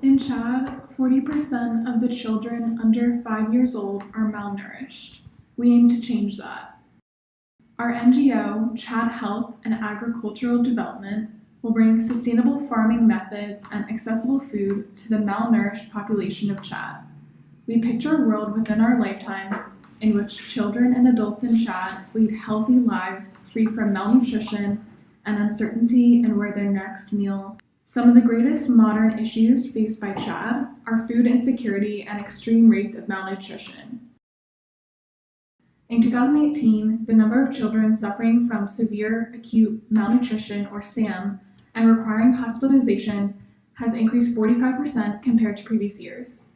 In Chad, 40% of the children under 5 years old are malnourished. We aim to change that. Our NGO, Chad Health and Agricultural Development, will bring sustainable farming methods and accessible food to the malnourished population of Chad. We picture a world within our lifetime in which children and adults in Chad lead healthy lives free from malnutrition and uncertainty in where their next meal. Some of the greatest modern issues faced by Chad are food insecurity and extreme rates of malnutrition. In 2018, the number of children suffering from severe acute malnutrition, or SAM, and requiring hospitalization has increased 45% compared to previous years.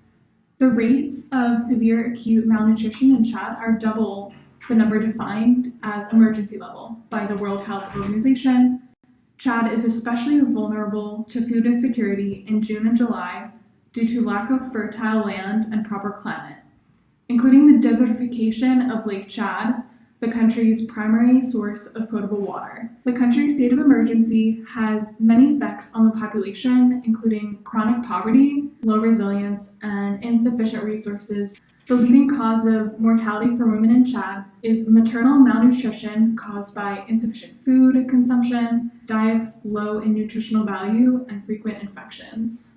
The rates of severe acute malnutrition in Chad are double the number defined as emergency level by the World Health Organization. Chad is especially vulnerable to food insecurity in June and July due to lack of fertile land and proper climate, including the desertification of Lake Chad, the country's primary source of potable water. The country's state of emergency has many effects on the population, including chronic poverty, low resilience, and insufficient resources. The leading cause of mortality for women in Chad is maternal malnutrition caused by insufficient food consumption, diets low in nutritional value, and frequent infections.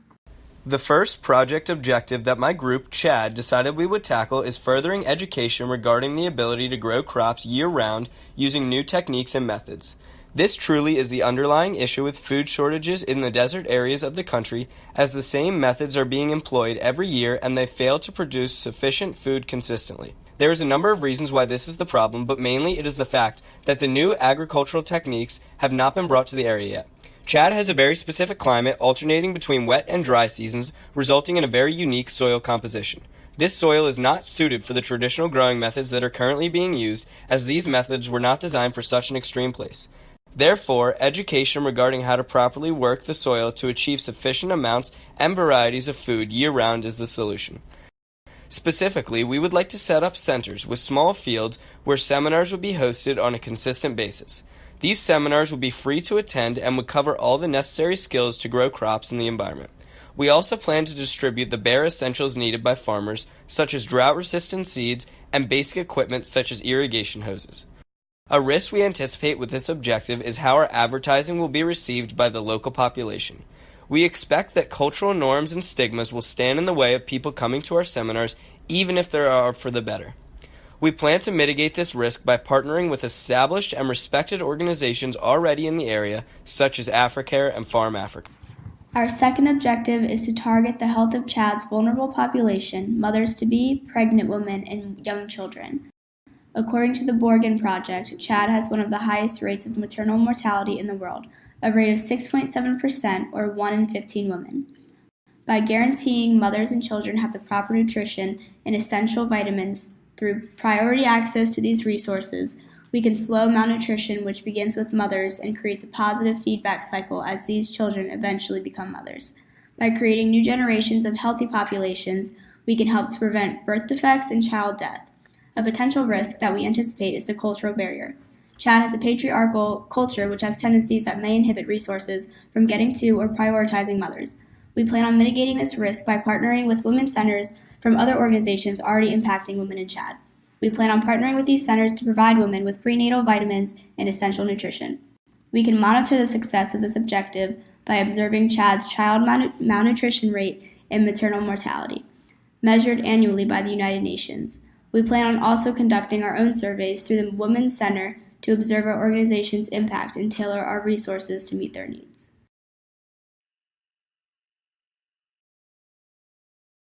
The first project objective that my group, Chad, decided we would tackle is furthering education regarding the ability to grow crops year-round using new techniques and methods. This truly is the underlying issue with food shortages in the desert areas of the country, as the same methods are being employed every year and they fail to produce sufficient food consistently. There is a number of reasons why this is the problem, but mainly it is the fact that the new agricultural techniques have not been brought to the area yet. Chad has a very specific climate alternating between wet and dry seasons, resulting in a very unique soil composition. This soil is not suited for the traditional growing methods that are currently being used, as these methods were not designed for such an extreme place. Therefore, education regarding how to properly work the soil to achieve sufficient amounts and varieties of food year-round is the solution. Specifically, we would like to set up centers with small fields where seminars would be hosted on a consistent basis. These seminars would be free to attend and would cover all the necessary skills to grow crops in the environment. We also plan to distribute the bare essentials needed by farmers, such as drought-resistant seeds and basic equipment such as irrigation hoses. A risk we anticipate with this objective is how our advertising will be received by the local population. We expect that cultural norms and stigmas will stand in the way of people coming to our seminars, even if they are for the better. We plan to mitigate this risk by partnering with established and respected organizations already in the area, such as Africare and Farm Africa. Our second objective is to target the health of Chad's vulnerable population, mothers-to-be, pregnant women, and young children. According to the Borgen Project, Chad has one of the highest rates of maternal mortality in the world, a rate of 6.7%, or 1 in 15 women. By guaranteeing mothers and children have the proper nutrition and essential vitamins through priority access to these resources, we can slow malnutrition, which begins with mothers and creates a positive feedback cycle as these children eventually become mothers. By creating new generations of healthy populations, we can help to prevent birth defects and child death. A potential risk that we anticipate is the cultural barrier. Chad has a patriarchal culture which has tendencies that may inhibit resources from getting to or prioritizing mothers. We plan on mitigating this risk by partnering with women's centers from other organizations already impacting women in Chad. We plan on partnering with these centers to provide women with prenatal vitamins and essential nutrition. We can monitor the success of this objective by observing Chad's child malnutrition rate and maternal mortality, measured annually by the United Nations. We plan on also conducting our own surveys through the Women's Center to observe our organization's impact and tailor our resources to meet their needs.